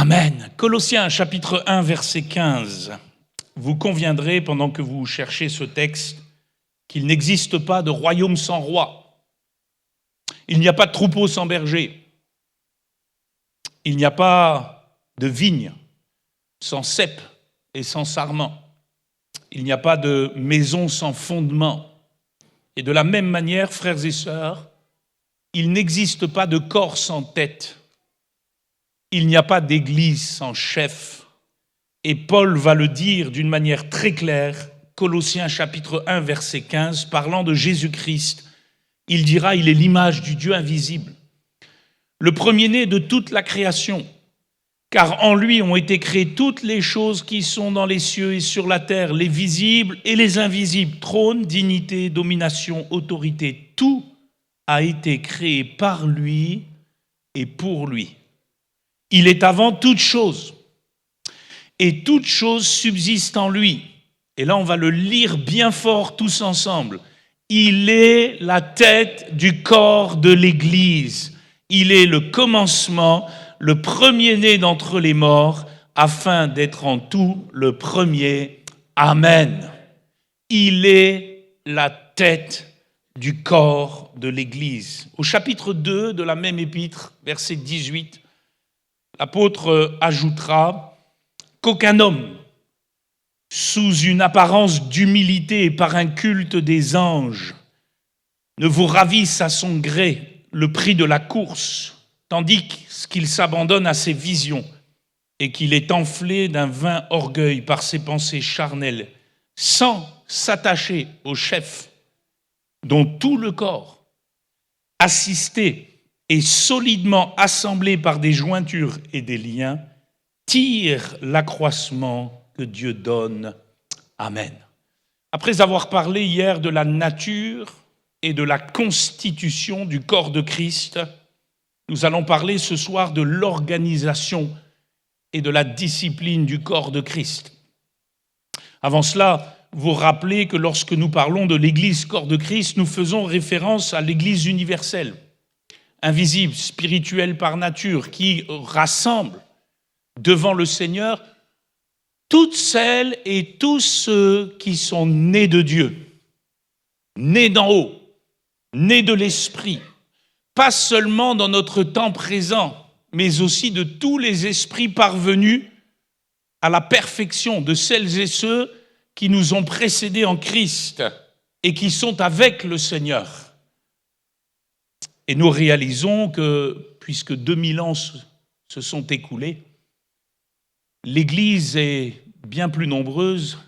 Amen. Colossiens chapitre 1, verset 15. Vous conviendrez, pendant que vous cherchez ce texte, qu'il n'existe pas de royaume sans roi. Il n'y a pas de troupeau sans berger. Il n'y a pas de vigne sans cep et sans sarment. Il n'y a pas de maison sans fondement. Et de la même manière, frères et sœurs, il n'existe pas de corps sans tête. Il n'y a pas d'église sans chef. Et Paul va le dire d'une manière très claire, Colossiens chapitre 1, verset 15, parlant de Jésus-Christ. Il dira, il est l'image du Dieu invisible, le premier-né de toute la création, car en lui ont été créées toutes les choses qui sont dans les cieux et sur la terre, les visibles et les invisibles, trône, dignité, domination, autorité, tout a été créé par lui et pour lui. Il est avant toute chose, et toute chose subsiste en lui. Et là, on va le lire bien fort tous ensemble. Il est la tête du corps de l'Église. Il est le commencement, le premier-né d'entre les morts, afin d'être en tout le premier. Amen. Il est la tête du corps de l'Église. Au chapitre 2 de la même épître, verset 18, l'apôtre ajoutera qu'aucun homme, sous une apparence d'humilité et par un culte des anges, ne vous ravisse à son gré le prix de la course, tandis qu'il s'abandonne à ses visions et qu'il est enflé d'un vain orgueil par ses pensées charnelles, sans s'attacher au chef, dont tout le corps, assisté et solidement assemblé par des jointures et des liens, tire l'accroissement que Dieu donne. Amen. Après avoir parlé hier de la nature et de la constitution du corps de Christ, nous allons parler ce soir de l'organisation et de la discipline du corps de Christ. Avant cela, vous rappelez que lorsque nous parlons de l'Église corps de Christ, nous faisons référence à l'Église universelle, invisible, spirituelle par nature, qui rassemble devant le Seigneur toutes celles et tous ceux qui sont nés de Dieu, nés d'en haut, nés de l'Esprit, pas seulement dans notre temps présent, mais aussi de tous les esprits parvenus à la perfection, de celles et ceux qui nous ont précédés en Christ et qui sont avec le Seigneur. Et nous réalisons que, puisque 2000 ans se sont écoulés, l'Église est bien plus nombreuse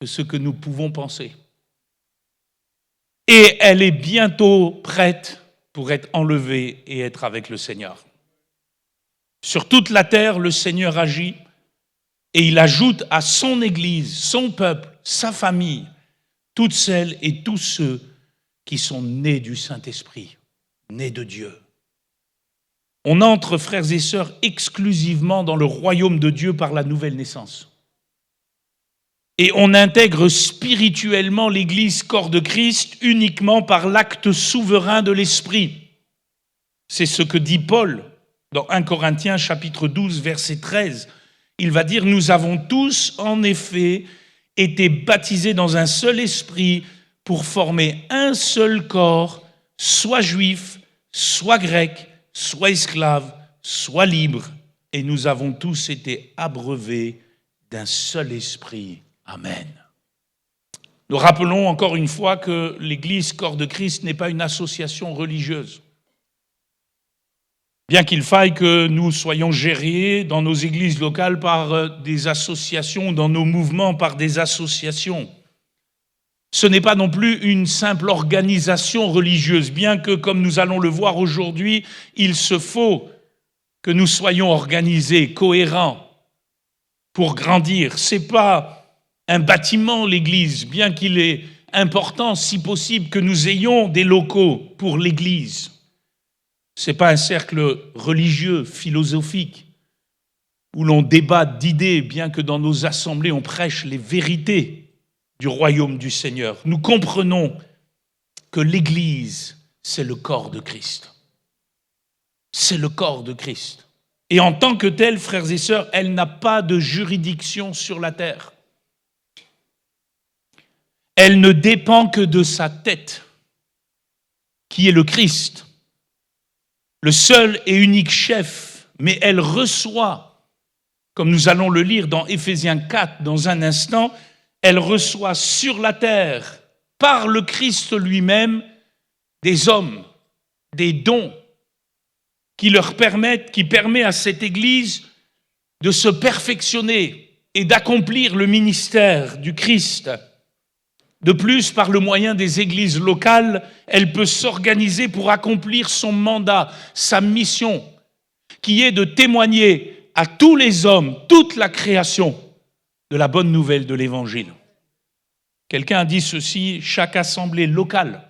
que ce que nous pouvons penser. Et elle est bientôt prête pour être enlevée et être avec le Seigneur. Sur toute la terre, le Seigneur agit et il ajoute à son Église, son peuple, sa famille, toutes celles et tous ceux qui sont nés du Saint-Esprit, nés de Dieu. On entre, frères et sœurs, exclusivement dans le royaume de Dieu par la nouvelle naissance. Et on intègre spirituellement l'Église corps de Christ uniquement par l'acte souverain de l'Esprit. C'est ce que dit Paul dans 1 Corinthiens chapitre 12, verset 13. Il va dire « Nous avons tous, en effet, été baptisés dans un seul esprit pour former un seul corps, soit juif, soit grec, soit esclave, soit libre, et nous avons tous été abreuvés d'un seul esprit. Amen. » Nous rappelons encore une fois que l'Église corps de Christ n'est pas une association religieuse. Bien qu'il faille que nous soyons gérés dans nos églises locales par des associations, dans nos mouvements par des associations, ce n'est pas non plus une simple organisation religieuse, bien que, comme nous allons le voir aujourd'hui, il se faut que nous soyons organisés, cohérents, pour grandir. Ce n'est pas un bâtiment, l'Église, bien qu'il est important, si possible, que nous ayons des locaux pour l'Église. Ce n'est pas un cercle religieux, philosophique, où l'on débat d'idées, bien que dans nos assemblées, on prêche les vérités du royaume du Seigneur. Nous comprenons que l'Église, c'est le corps de Christ. C'est le corps de Christ. Et en tant que telle, frères et sœurs, elle n'a pas de juridiction sur la terre. Elle ne dépend que de sa tête, qui est le Christ, le seul et unique chef, mais elle reçoit, comme nous allons le lire dans Éphésiens 4 dans un instant, elle reçoit sur la terre, par le Christ lui-même, des hommes, des dons qui permet à cette Église de se perfectionner et d'accomplir le ministère du Christ. De plus, par le moyen des églises locales, elle peut s'organiser pour accomplir son mandat, sa mission, qui est de témoigner à tous les hommes, toute la création, de la bonne nouvelle de l'Évangile. Quelqu'un a dit ceci, chaque assemblée locale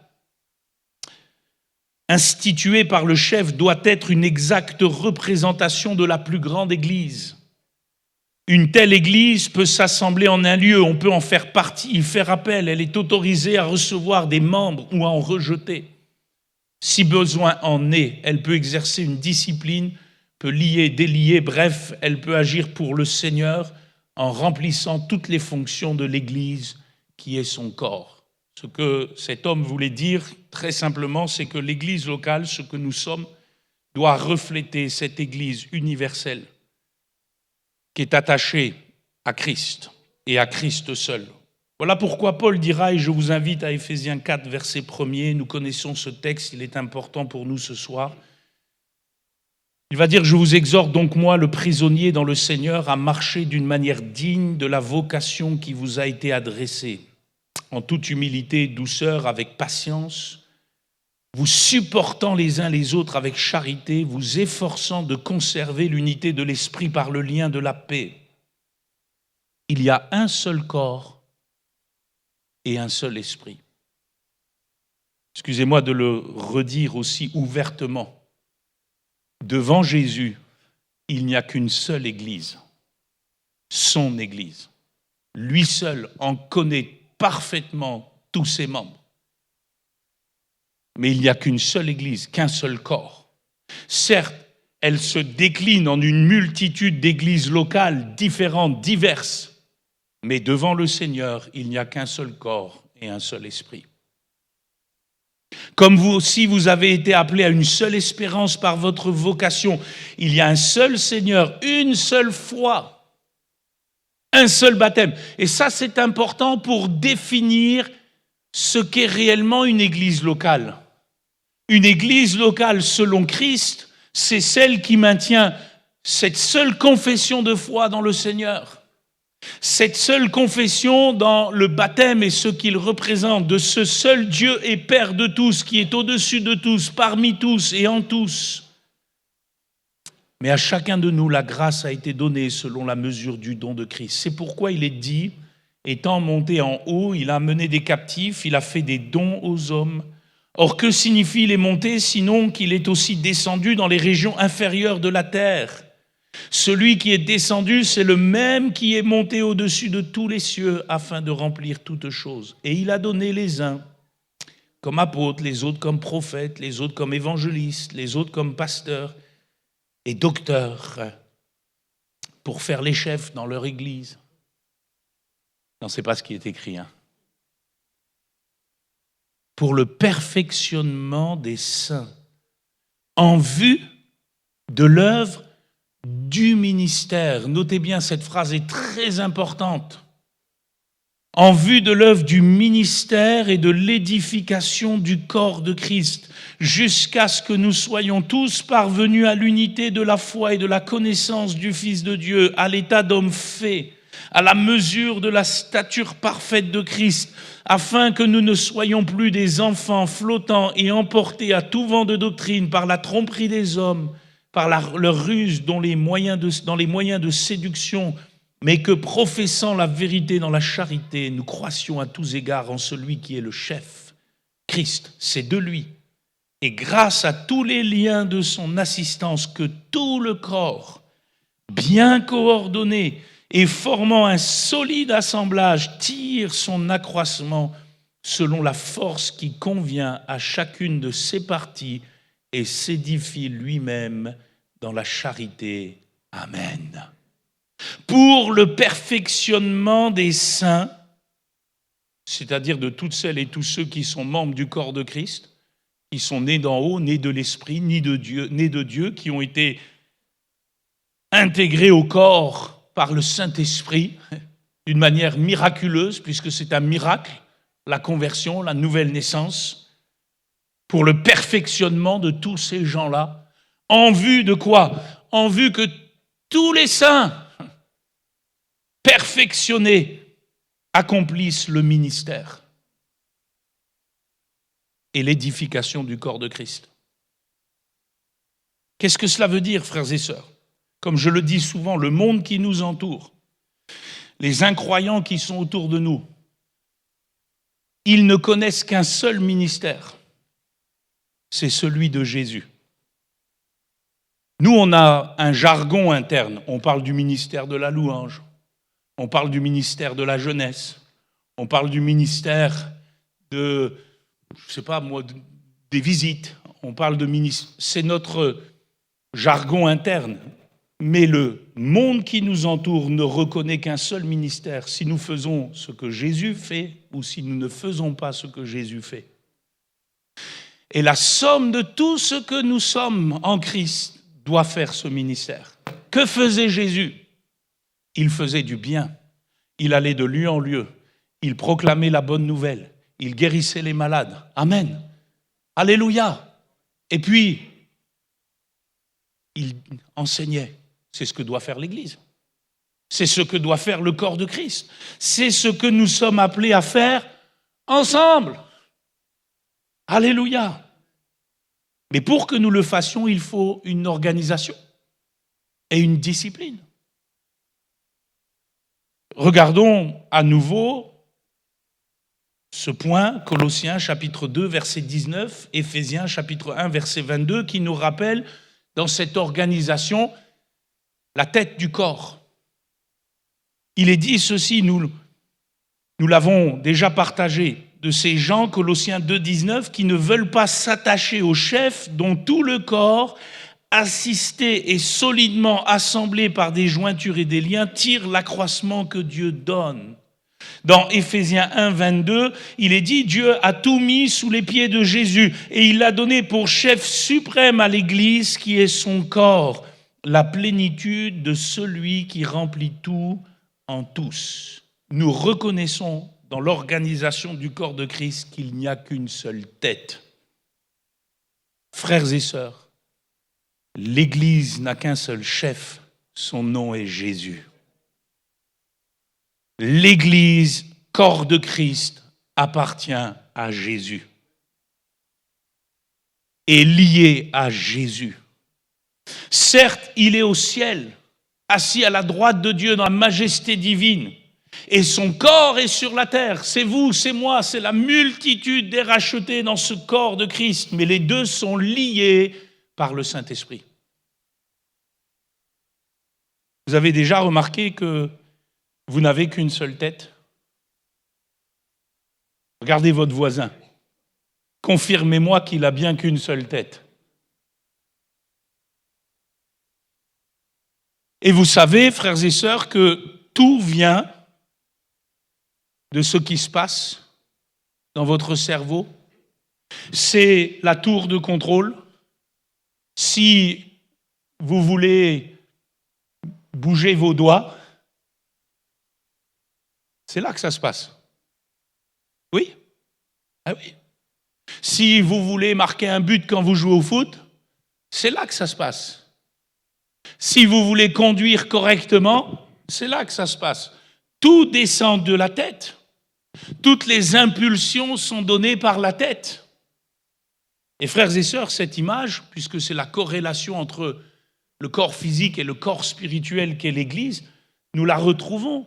instituée par le chef doit être une exacte représentation de la plus grande Église. Une telle Église peut s'assembler en un lieu, on peut en faire partie, y faire appel, elle est autorisée à recevoir des membres ou à en rejeter. Si besoin en est, elle peut exercer une discipline, peut lier, délier, bref, elle peut agir pour le Seigneur en remplissant toutes les fonctions de l'Église qui est son corps. Ce que cet homme voulait dire, très simplement, c'est que l'Église locale, ce que nous sommes, doit refléter cette Église universelle qui est attachée à Christ et à Christ seul. Voilà pourquoi Paul dira, et je vous invite à Éphésiens 4, verset 1er, nous connaissons ce texte, il est important pour nous ce soir. Il va dire, je vous exhorte donc moi, le prisonnier dans le Seigneur, à marcher d'une manière digne de la vocation qui vous a été adressée, en toute humilité et douceur, avec patience, vous supportant les uns les autres avec charité, vous efforçant de conserver l'unité de l'esprit par le lien de la paix. Il y a un seul corps et un seul esprit. Excusez-moi de le redire aussi ouvertement. Devant Jésus, il n'y a qu'une seule Église, son Église. Lui seul en connaît parfaitement tous ses membres. Mais il n'y a qu'une seule Église, qu'un seul corps. Certes, elle se décline en une multitude d'églises locales différentes, diverses, mais devant le Seigneur, il n'y a qu'un seul corps et un seul esprit. Comme vous aussi, vous avez été appelés à une seule espérance par votre vocation. Il y a un seul Seigneur, une seule foi, un seul baptême. Et ça, c'est important pour définir ce qu'est réellement une église locale. Une église locale selon Christ, c'est celle qui maintient cette seule confession de foi dans le Seigneur. Cette seule confession dans le baptême et ce qu'il représente, de ce seul Dieu et Père de tous, qui est au-dessus de tous, parmi tous et en tous. Mais à chacun de nous, la grâce a été donnée selon la mesure du don de Christ. C'est pourquoi il est dit, étant monté en haut, il a mené des captifs, il a fait des dons aux hommes. Or, que signifie les montées, sinon qu'il est aussi descendu dans les régions inférieures de la terre ? Celui qui est descendu, c'est le même qui est monté au-dessus de tous les cieux afin de remplir toutes choses. Et il a donné les uns comme apôtres, les autres comme prophètes, les autres comme évangélistes, les autres comme pasteurs et docteurs pour faire les chefs dans leur église. Non, c'est pas ce qui est écrit. Pour le perfectionnement des saints, en vue de l'œuvre du ministère. Notez bien, cette phrase est très importante. En vue de l'œuvre du ministère et de l'édification du corps de Christ, jusqu'à ce que nous soyons tous parvenus à l'unité de la foi et de la connaissance du Fils de Dieu, à l'état d'homme fait, à la mesure de la stature parfaite de Christ, afin que nous ne soyons plus des enfants flottants et emportés à tout vent de doctrine par la tromperie des hommes, par leur ruse dans les moyens de séduction, mais que professant la vérité dans la charité, nous croissions à tous égards en celui qui est le chef, Christ, c'est de lui. Et grâce à tous les liens de son assistance, que tout le corps, bien coordonné et formant un solide assemblage, tire son accroissement selon la force qui convient à chacune de ses parties et s'édifie lui-même dans la charité. Amen. Pour le perfectionnement des saints, c'est-à-dire de toutes celles et tous ceux qui sont membres du corps de Christ, qui sont nés d'en haut, nés de l'Esprit, nés de Dieu, qui ont été intégrés au corps par le Saint-Esprit d'une manière miraculeuse, puisque c'est un miracle, la conversion, la nouvelle naissance, pour le perfectionnement de tous ces gens-là, en vue de quoi? En vue que tous les saints perfectionnés accomplissent le ministère et l'édification du corps de Christ. Qu'est-ce que cela veut dire, frères et sœurs? Comme je le dis souvent, le monde qui nous entoure, les incroyants qui sont autour de nous, ils ne connaissent qu'un seul ministère, c'est celui de Jésus. Nous, on a un jargon interne, on parle du ministère de la louange, on parle du ministère de la jeunesse, on parle du ministère de, je sais pas moi, des visites, on parle de ministère, c'est notre jargon interne. Mais le monde qui nous entoure ne reconnaît qu'un seul ministère, si nous faisons ce que Jésus fait ou si nous ne faisons pas ce que Jésus fait. Et la somme de tout ce que nous sommes en Christ doit faire ce ministère. Que faisait Jésus? Il faisait du bien. Il allait de lieu en lieu. Il proclamait la bonne nouvelle. Il guérissait les malades. Amen. Alléluia. Et puis, il enseignait. C'est ce que doit faire l'Église. C'est ce que doit faire le corps de Christ. C'est ce que nous sommes appelés à faire ensemble. Alléluia. Mais pour que nous le fassions, il faut une organisation et une discipline. Regardons à nouveau ce point, Colossiens chapitre 2, verset 19, Éphésiens chapitre 1, verset 22, qui nous rappelle dans cette organisation la tête du corps. Il est dit ceci, nous l'avons déjà partagé, de ces gens, Colossiens 2, 19, qui ne veulent pas s'attacher au chef dont tout le corps, assisté et solidement assemblé par des jointures et des liens, tire l'accroissement que Dieu donne. Dans Éphésiens 1, 22, il est dit, Dieu a tout mis sous les pieds de Jésus et il l'a donné pour chef suprême à l'Église qui est son corps, la plénitude de celui qui remplit tout en tous. Nous reconnaissons dans l'organisation du corps de Christ qu'il n'y a qu'une seule tête. Frères et sœurs, l'Église n'a qu'un seul chef, son nom est Jésus. L'Église, corps de Christ, appartient à Jésus, est liée à Jésus. Certes, il est au ciel, assis à la droite de Dieu dans la majesté divine, et son corps est sur la terre. C'est vous, c'est moi, c'est la multitude des rachetés dans ce corps de Christ, mais les deux sont liés par le Saint-Esprit. Vous avez déjà remarqué que vous n'avez qu'une seule tête? Regardez votre voisin. Confirmez-moi qu'il a bien qu'une seule tête. Et vous savez, frères et sœurs, que tout vient de ce qui se passe dans votre cerveau. C'est la tour de contrôle. Si vous voulez bouger vos doigts, c'est là que ça se passe. Oui? Ah oui. Si vous voulez marquer un but quand vous jouez au foot, c'est là que ça se passe. Si vous voulez conduire correctement, c'est là que ça se passe. Tout descend de la tête. Toutes les impulsions sont données par la tête. Et frères et sœurs, cette image, puisque c'est la corrélation entre le corps physique et le corps spirituel qu'est l'Église, nous la retrouvons.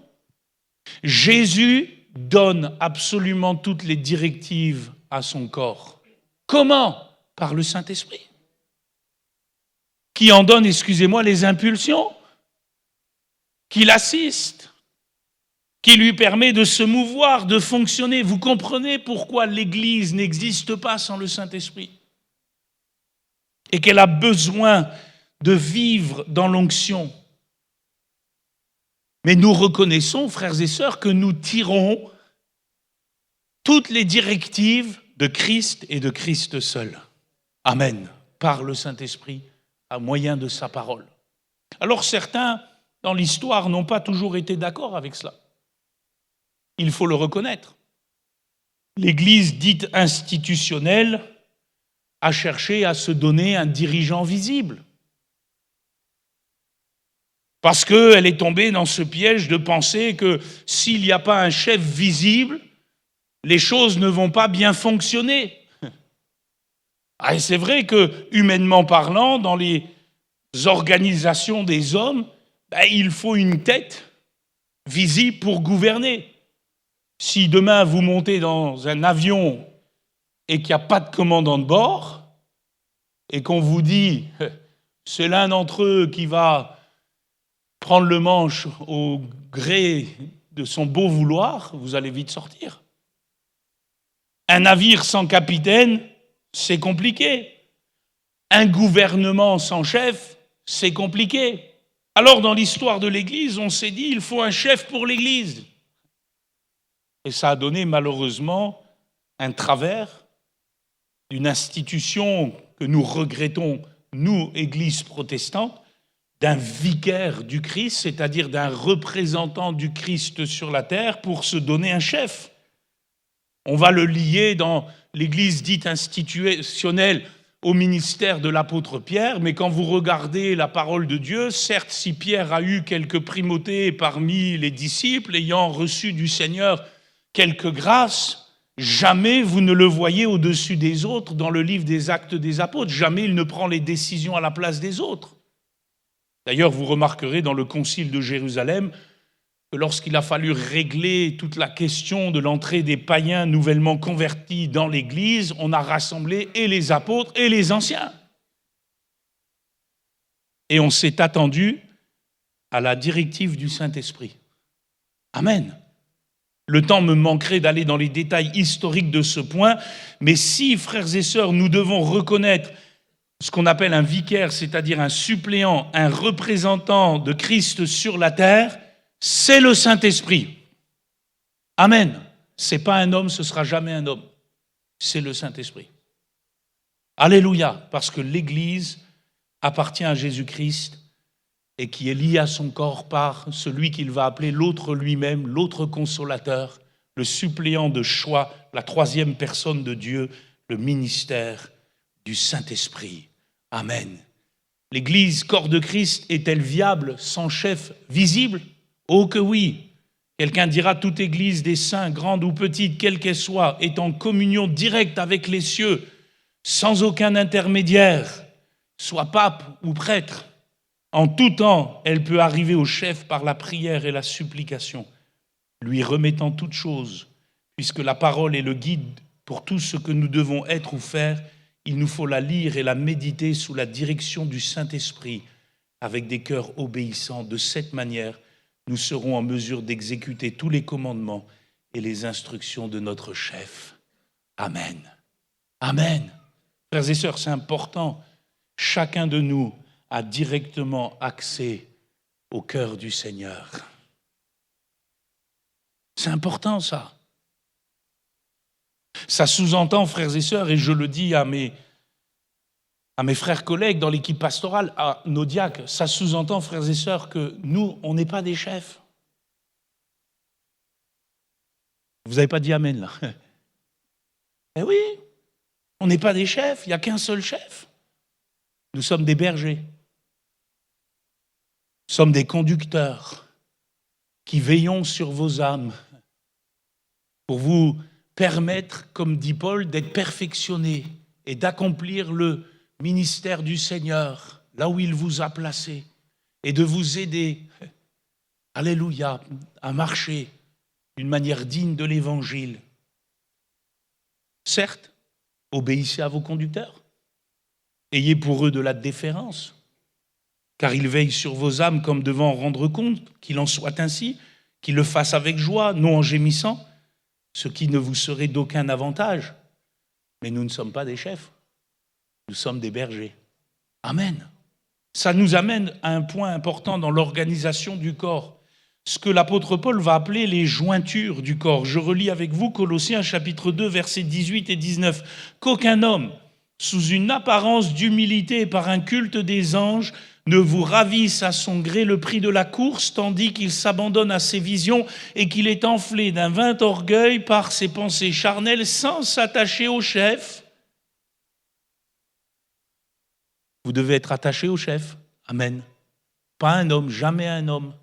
Jésus donne absolument toutes les directives à son corps. Comment? Par le Saint-Esprit. Qui en donne, excusez-moi, les impulsions, qui l'assiste, qui lui permet de se mouvoir, de fonctionner. Vous comprenez pourquoi l'Église n'existe pas sans le Saint-Esprit et qu'elle a besoin de vivre dans l'onction. Mais nous reconnaissons, frères et sœurs, que nous tirons toutes les directives de Christ et de Christ seul. Amen. Par le Saint-Esprit, à moyen de sa parole. Alors certains, dans l'histoire, n'ont pas toujours été d'accord avec cela. Il faut le reconnaître. L'Église dite institutionnelle a cherché à se donner un dirigeant visible. Parce qu'elle est tombée dans ce piège de penser que s'il n'y a pas un chef visible, les choses ne vont pas bien fonctionner. Et c'est vrai que, humainement parlant, dans les organisations des hommes, il faut une tête visible pour gouverner. Si demain vous montez dans un avion et qu'il n'y a pas de commandant de bord, et qu'on vous dit c'est l'un d'entre eux qui va prendre le manche au gré de son beau vouloir, vous allez vite sortir. Un navire sans capitaine, c'est compliqué. Un gouvernement sans chef, c'est compliqué. Alors, dans l'histoire de l'Église, on s'est dit il faut un chef pour l'Église. Et ça a donné malheureusement un travers d'une institution que nous regrettons, nous, Église protestante, d'un vicaire du Christ, c'est-à-dire d'un représentant du Christ sur la terre pour se donner un chef. On va le lier dans l'Église dite institutionnelle au ministère de l'apôtre Pierre, mais quand vous regardez la parole de Dieu, certes, si Pierre a eu quelques primautés parmi les disciples, ayant reçu du Seigneur quelques grâces, jamais vous ne le voyez au-dessus des autres dans le livre des Actes des Apôtres. Jamais il ne prend les décisions à la place des autres. D'ailleurs, vous remarquerez dans le concile de Jérusalem que lorsqu'il a fallu régler toute la question de l'entrée des païens nouvellement convertis dans l'Église, on a rassemblé et les apôtres et les anciens. Et on s'est attendu à la directive du Saint-Esprit. Amen. Le temps me manquerait d'aller dans les détails historiques de ce point, mais si, frères et sœurs, nous devons reconnaître ce qu'on appelle un vicaire, c'est-à-dire un suppléant, un représentant de Christ sur la terre, c'est le Saint-Esprit. Amen. Ce n'est pas un homme, ce ne sera jamais un homme. C'est le Saint-Esprit. Alléluia, parce que l'Église appartient à Jésus-Christ et qui est lié à son corps par celui qu'il va appeler l'autre lui-même, l'autre consolateur, le suppléant de choix, la troisième personne de Dieu, le ministère du Saint-Esprit. Amen. L'Église, corps de Christ, est-elle viable sans chef visible? Oh que oui. Quelqu'un dira toute Église des saints, grande ou petite, quelle qu'elle soit, est en communion directe avec les cieux, sans aucun intermédiaire, soit pape ou prêtre. En tout temps, elle peut arriver au chef par la prière et la supplication, lui remettant toutes choses, puisque la parole est le guide pour tout ce que nous devons être ou faire. Il nous faut la lire et la méditer sous la direction du Saint-Esprit, avec des cœurs obéissants. De cette manière, nous serons en mesure d'exécuter tous les commandements et les instructions de notre chef. Amen. Amen. Frères et sœurs, c'est important. Chacun de nous a directement accès au cœur du Seigneur. C'est important, ça. Ça sous-entend, frères et sœurs, et je le dis à mes frères collègues dans l'équipe pastorale, à nos diacres, ça sous-entend, frères et sœurs, que nous, on n'est pas des chefs. Vous n'avez pas dit amen, là? Eh oui, on n'est pas des chefs, il n'y a qu'un seul chef. Nous sommes des bergers. Nous sommes des conducteurs qui veillons sur vos âmes pour vous permettre, comme dit Paul, d'être perfectionnés et d'accomplir le ministère du Seigneur, là où il vous a placé, et de vous aider, alléluia, à marcher d'une manière digne de l'Évangile. Certes, obéissez à vos conducteurs, ayez pour eux de la déférence, car ils veillent sur vos âmes comme devant en rendre compte, qu'il en soit ainsi, qu'ils le fassent avec joie, non en gémissant, ce qui ne vous serait d'aucun avantage. Mais nous ne sommes pas des chefs, nous sommes des bergers. Amen. Ça nous amène à un point important dans l'organisation du corps, ce que l'apôtre Paul va appeler les jointures du corps. Je relis avec vous Colossiens chapitre 2, versets 18 et 19. « Qu'aucun homme, sous une apparence d'humilité et par un culte des anges, ne vous ravisse à son gré le prix de la course, tandis qu'il s'abandonne à ses visions et qu'il est enflé d'un vain orgueil par ses pensées charnelles sans s'attacher au chef. » Vous devez être attaché au chef. Amen. Pas un homme, jamais un homme.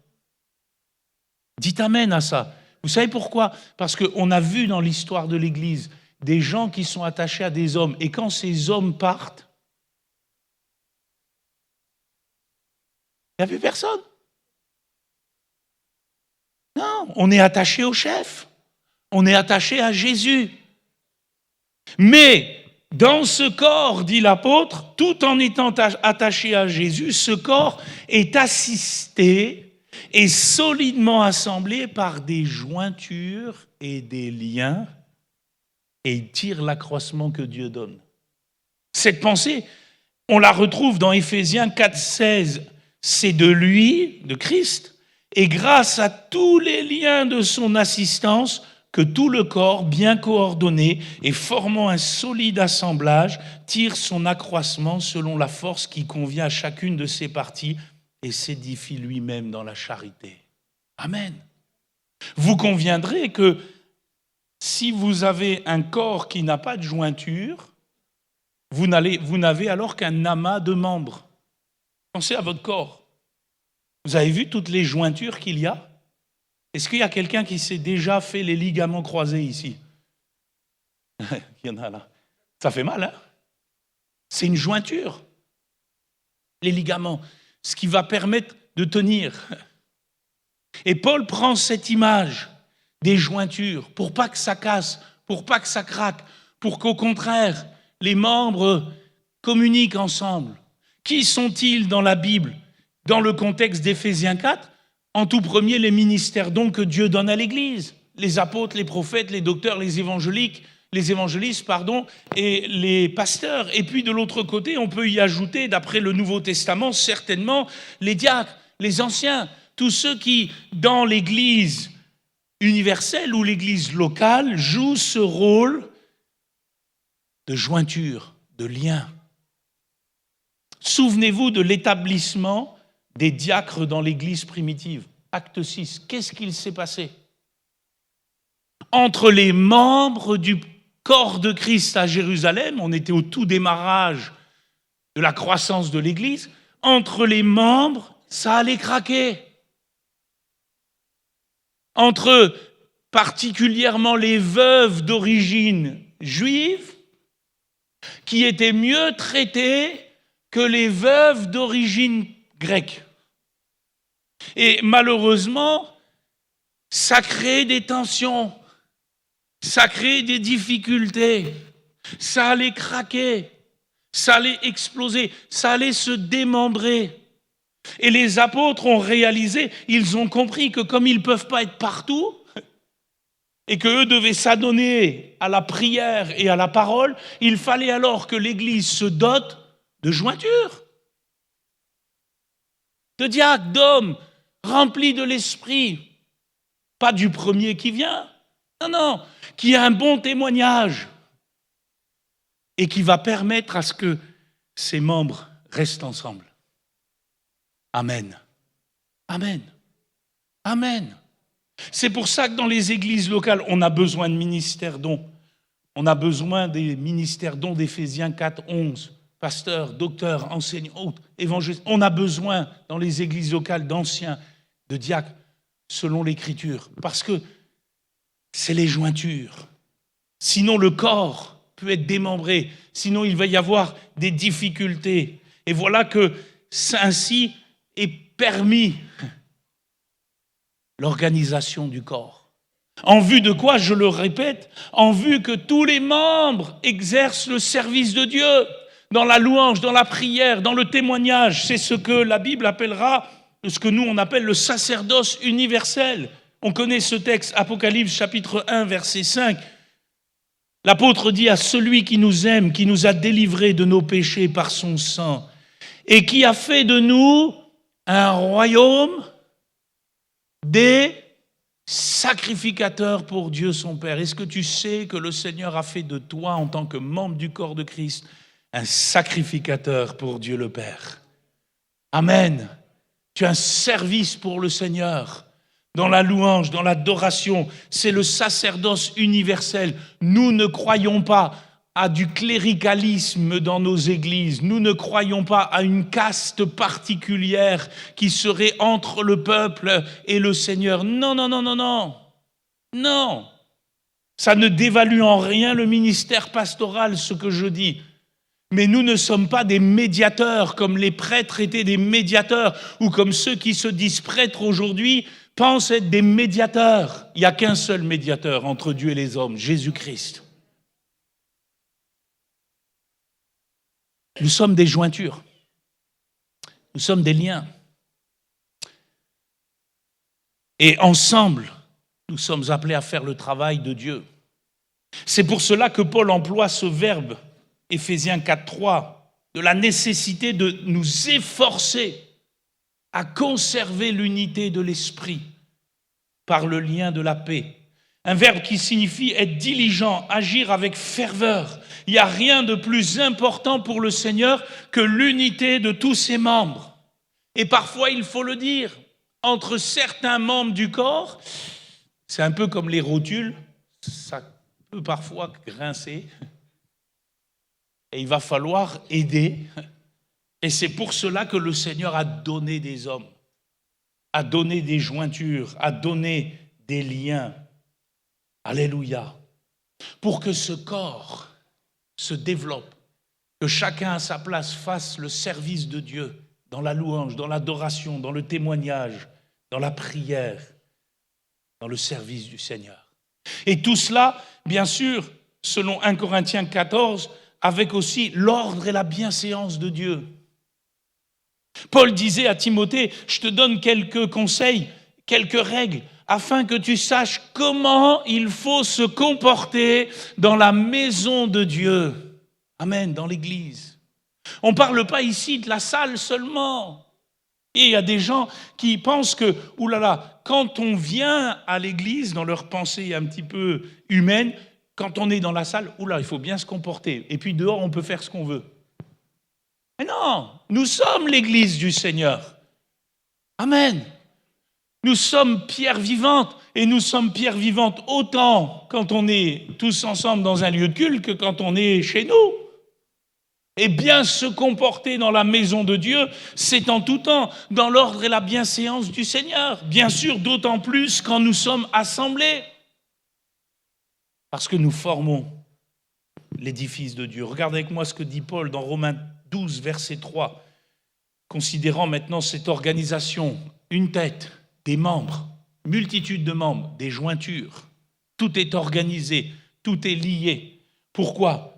Dites amen à ça. Vous savez pourquoi? Parce qu'on a vu dans l'histoire de l'Église des gens qui sont attachés à des hommes. Et quand ces hommes partent, il n'y a plus personne. Non, on est attaché au chef. On est attaché à Jésus. Mais dans ce corps, dit l'apôtre, tout en étant attaché à Jésus, ce corps est assisté et solidement assemblé par des jointures et des liens, et il tire l'accroissement que Dieu donne. Cette pensée, on la retrouve dans Éphésiens 4,16. C'est de lui, de Christ, et grâce à tous les liens de son assistance, que tout le corps, bien coordonné et formant un solide assemblage, tire son accroissement selon la force qui convient à chacune de ses parties et s'édifie lui-même dans la charité. Amen. Vous conviendrez que si vous avez un corps qui n'a pas de jointure, vous n'avez alors qu'un amas de membres. Pensez à votre corps. Vous avez vu toutes les jointures qu'il y a? Est-ce qu'il y a quelqu'un qui s'est déjà fait les ligaments croisés ici? Il y en a là. Ça fait mal, hein? C'est une jointure. Les ligaments, ce qui va permettre de tenir. Et Paul prend cette image des jointures pour pas que ça casse, pour pas que ça craque, pour qu'au contraire, les membres communiquent ensemble. Qui sont-ils dans la Bible? Dans le contexte d'Éphésiens 4, en tout premier, les ministères dons que Dieu donne à l'Église. Les apôtres, les prophètes, les docteurs, les évangélistes, et les pasteurs. Et puis de l'autre côté, on peut y ajouter, d'après le Nouveau Testament, certainement les diacres, les anciens, tous ceux qui, dans l'Église universelle ou l'Église locale, jouent ce rôle de jointure, de lien. Souvenez-vous de l'établissement des diacres dans l'Église primitive. Acte 6, qu'est-ce qu'il s'est passé? Entre les membres du corps de Christ à Jérusalem, on était au tout démarrage de la croissance de l'Église, entre les membres, ça allait craquer. Entre particulièrement les veuves d'origine juive, qui étaient mieux traitées que les veuves d'origine grecque. Et malheureusement, ça crée des tensions, ça crée des difficultés, ça allait craquer, ça allait exploser, ça allait se démembrer. Et les apôtres ont réalisé, ils ont compris que comme ils ne peuvent pas être partout, et qu'eux devaient s'adonner à la prière et à la parole, il fallait alors que l'Église se dote de jointures, de diacres, d'hommes remplis de l'esprit, pas du premier qui vient, non, qui a un bon témoignage et qui va permettre à ce que ses membres restent ensemble. Amen. Amen. Amen. C'est pour ça que dans les églises locales, on a besoin de ministères dons. On a besoin des ministères dons d'Éphésiens 4, 11. Pasteurs, docteurs, enseignants, évangélistes. On a besoin dans les églises locales d'anciens, de diacres, selon l'Écriture. Parce que c'est les jointures. Sinon, le corps peut être démembré. Sinon, il va y avoir des difficultés. Et voilà que ainsi est permis l'organisation du corps. En vue de quoi, je le répète, en vue que tous les membres exercent le service de Dieu, dans la louange, dans la prière, dans le témoignage. C'est ce que la Bible appellera, ce que nous on appelle le sacerdoce universel. On connaît ce texte, Apocalypse chapitre 1, verset 5. L'apôtre dit à celui qui nous aime, qui nous a délivrés de nos péchés par son sang et qui a fait de nous un royaume des sacrificateurs pour Dieu son Père. Est-ce que tu sais que le Seigneur a fait de toi, en tant que membre du corps de Christ, un sacrificateur pour Dieu le Père? Amen. Tu as un service pour le Seigneur. Dans la louange, dans l'adoration, c'est le sacerdoce universel. Nous ne croyons pas à du cléricalisme dans nos églises. Nous ne croyons pas à une caste particulière qui serait entre le peuple et le Seigneur. Non, non, non, non, non. Non. Ça ne dévalue en rien le ministère pastoral, ce que je dis. Mais nous ne sommes pas des médiateurs comme les prêtres étaient des médiateurs ou comme ceux qui se disent prêtres aujourd'hui pensent être des médiateurs. Il n'y a qu'un seul médiateur entre Dieu et les hommes, Jésus-Christ. Nous sommes des jointures. Nous sommes des liens. Et ensemble, nous sommes appelés à faire le travail de Dieu. C'est pour cela que Paul emploie ce verbe, Éphésiens 4.3, de la nécessité de nous efforcer à conserver l'unité de l'esprit par le lien de la paix. Un verbe qui signifie être diligent, agir avec ferveur. Il n'y a rien de plus important pour le Seigneur que l'unité de tous ses membres. Et parfois, il faut le dire, entre certains membres du corps, c'est un peu comme les rotules, ça peut parfois grincer. Et il va falloir aider. Et c'est pour cela que le Seigneur a donné des hommes, a donné des jointures, a donné des liens. Alléluia. Pour que ce corps se développe, que chacun à sa place fasse le service de Dieu dans la louange, dans l'adoration, dans le témoignage, dans la prière, dans le service du Seigneur. Et tout cela, bien sûr, selon 1 Corinthiens 14, avec aussi l'ordre et la bienséance de Dieu. Paul disait à Timothée, je te donne quelques conseils, quelques règles, afin que tu saches comment il faut se comporter dans la maison de Dieu. Amen, dans l'église. On ne parle pas ici de la salle seulement. Et il y a des gens qui pensent que, oulala, quand on vient à l'église, dans leur pensée un petit peu humaine, quand on est dans la salle, oula, il faut bien se comporter. Et puis dehors, on peut faire ce qu'on veut. Mais non, nous sommes l'église du Seigneur. Amen. Nous sommes pierres vivantes. Et nous sommes pierres vivantes autant quand on est tous ensemble dans un lieu de culte que quand on est chez nous. Et bien se comporter dans la maison de Dieu, c'est en tout temps, dans l'ordre et la bienséance du Seigneur. Bien sûr, d'autant plus quand nous sommes assemblés. Parce que nous formons l'édifice de Dieu. Regardez avec moi ce que dit Paul dans Romains 12, verset 3. Considérant maintenant cette organisation, une tête, des membres, multitude de membres, des jointures. Tout est organisé, tout est lié. Pourquoi ?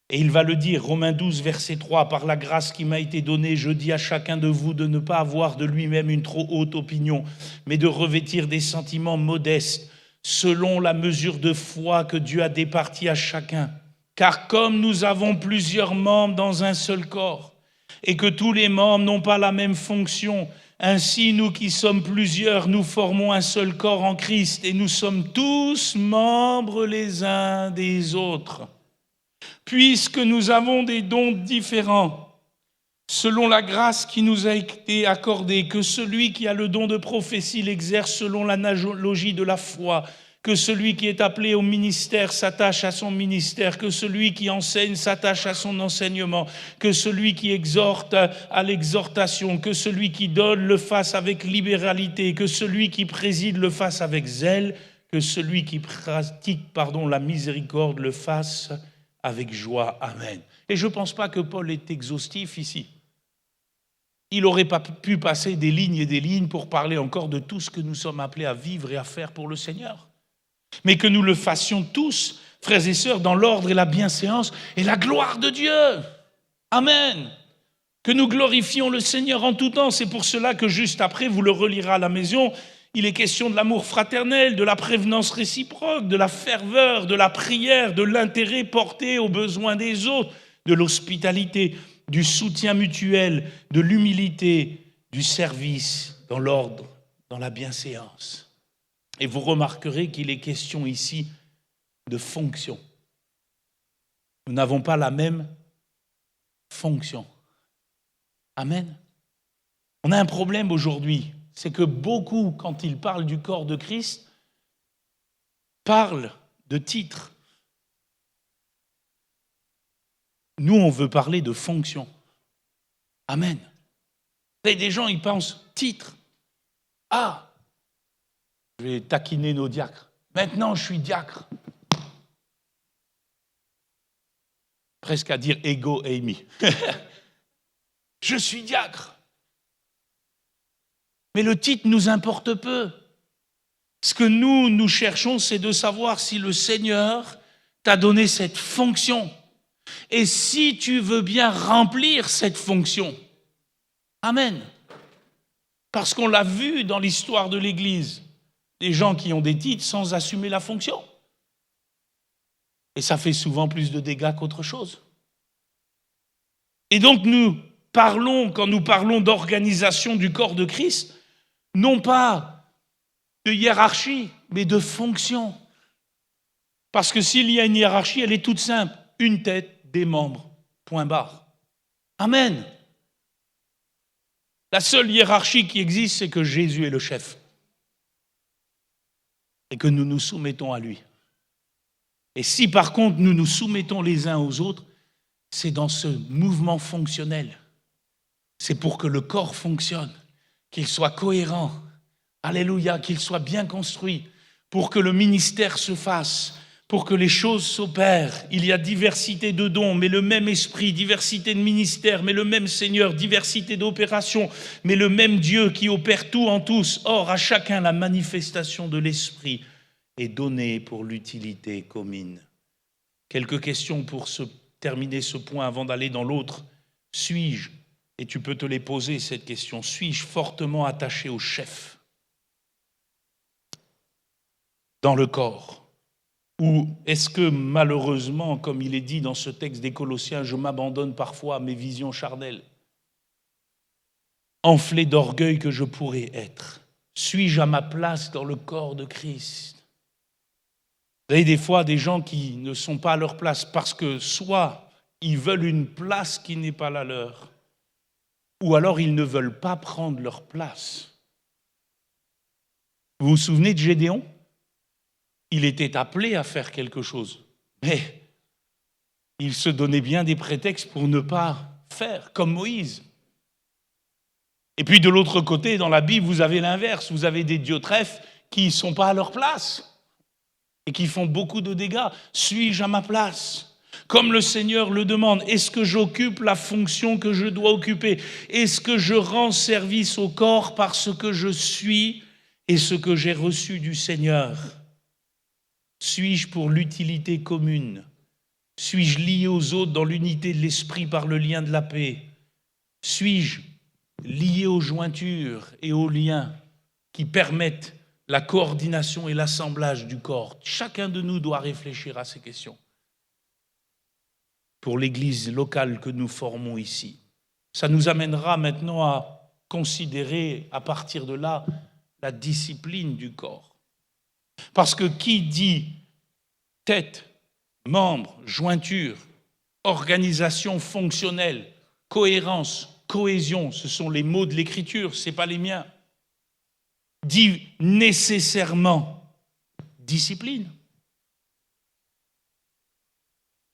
Et il va le dire, Romains 12, verset 3, « Par la grâce qui m'a été donnée, je dis à chacun de vous de ne pas avoir de lui-même une trop haute opinion, mais de revêtir des sentiments modestes, selon la mesure de foi que Dieu a départie à chacun. Car comme nous avons plusieurs membres dans un seul corps, et que tous les membres n'ont pas la même fonction, ainsi nous qui sommes plusieurs, nous formons un seul corps en Christ, et nous sommes tous membres les uns des autres. Puisque nous avons des dons différents, selon la grâce qui nous a été accordée, que celui qui a le don de prophétie l'exerce selon l'analogie de la foi, que celui qui est appelé au ministère s'attache à son ministère, que celui qui enseigne s'attache à son enseignement, que celui qui exhorte à l'exhortation, que celui qui donne le fasse avec libéralité, que celui qui préside le fasse avec zèle, que celui qui pratique la miséricorde le fasse avec joie. Amen. Et je ne pense pas que Paul est exhaustif ici. Il n'aurait pas pu passer des lignes et des lignes pour parler encore de tout ce que nous sommes appelés à vivre et à faire pour le Seigneur. Mais que nous le fassions tous, frères et sœurs, dans l'ordre et la bienséance et la gloire de Dieu. Amen. Que nous glorifions le Seigneur en tout temps. C'est pour cela que juste après, vous le relirez à la maison, il est question de l'amour fraternel, de la prévenance réciproque, de la ferveur, de la prière, de l'intérêt porté aux besoins des autres, de l'hospitalité. du soutien mutuel, de l'humilité, du service, dans l'ordre, dans la bienséance. Et vous remarquerez qu'il est question ici de fonction. Nous n'avons pas la même fonction. Amen. On a un problème aujourd'hui, c'est que beaucoup, quand ils parlent du corps de Christ, parlent de titre. Nous, on veut parler de fonction. Amen. Vous savez, des gens, ils pensent titre. Ah, je vais taquiner nos diacres. Maintenant, je suis diacre. Presque à dire ego eimi. Je suis diacre. Mais le titre nous importe peu. Ce que nous cherchons, c'est de savoir si le Seigneur t'a donné cette fonction. Et si tu veux bien remplir cette fonction. Amen. Parce qu'on l'a vu dans l'histoire de l'Église, des gens qui ont des titres sans assumer la fonction. Et ça fait souvent plus de dégâts qu'autre chose. Et donc quand nous parlons d'organisation du corps de Christ, non pas de hiérarchie, mais de fonction. Parce que s'il y a une hiérarchie, elle est toute simple. Une tête, des membres, point barre. Amen. La seule hiérarchie qui existe, c'est que Jésus est le chef. Et que nous nous soumettons à lui. Et si par contre nous nous soumettons les uns aux autres, c'est dans ce mouvement fonctionnel. C'est pour que le corps fonctionne, qu'il soit cohérent, alléluia, qu'il soit bien construit, pour que le ministère se fasse, pour que les choses s'opèrent. Il y a diversité de dons, mais le même esprit, diversité de ministères, mais le même Seigneur, diversité d'opérations, mais le même Dieu qui opère tout en tous. Or, à chacun, la manifestation de l'esprit est donnée pour l'utilité commune. Quelques questions pour terminer ce point avant d'aller dans l'autre. Suis-je, et tu peux te les poser cette question, suis-je fortement attaché au chef dans le corps? Ou est-ce que malheureusement, comme il est dit dans ce texte des Colossiens, je m'abandonne parfois à mes visions charnelles, enflé d'orgueil que je pourrais être? Suis-je à ma place dans le corps de Christ? Vous avez des fois des gens qui ne sont pas à leur place parce que soit ils veulent une place qui n'est pas la leur, ou alors ils ne veulent pas prendre leur place. Vous vous souvenez de Gédéon? Il était appelé à faire quelque chose, mais il se donnait bien des prétextes pour ne pas faire, comme Moïse. Et puis de l'autre côté, dans la Bible, vous avez l'inverse. Vous avez des Diotrephes qui ne sont pas à leur place et qui font beaucoup de dégâts. Suis-je à ma place? Comme le Seigneur le demande, est-ce que j'occupe la fonction que je dois occuper? Est-ce que je rends service au corps parce que je suis et ce que j'ai reçu du Seigneur? Suis-je pour l'utilité commune? Suis-je lié aux autres dans l'unité de l'esprit par le lien de la paix? Suis-je lié aux jointures et aux liens qui permettent la coordination et l'assemblage du corps? Chacun de nous doit réfléchir à ces questions. Pour l'Église locale que nous formons ici. Ça nous amènera maintenant à considérer, à partir de là, la discipline du corps. Parce que qui dit tête, membres, jointure, organisation fonctionnelle, cohérence, cohésion, ce sont les mots de l'Écriture, ce n'est pas les miens, dit nécessairement discipline.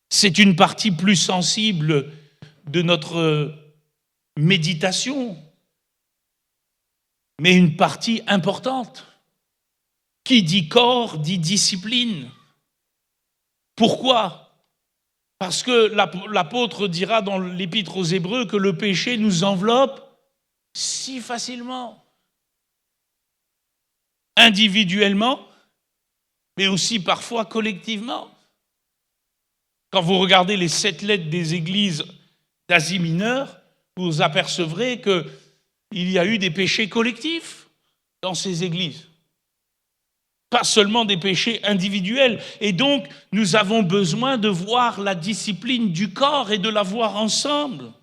C'est une partie plus sensible de notre méditation, mais une partie importante. Qui dit corps, dit discipline. Pourquoi? Parce que l'apôtre dira dans l'Épître aux Hébreux que le péché nous enveloppe si facilement. Individuellement, mais aussi parfois collectivement. Quand vous regardez les 7 lettres des églises d'Asie mineure, vous apercevrez qu'il y a eu des péchés collectifs dans ces églises. Pas seulement des péchés individuels. Et donc, nous avons besoin de voir la discipline du corps et de la voir ensemble.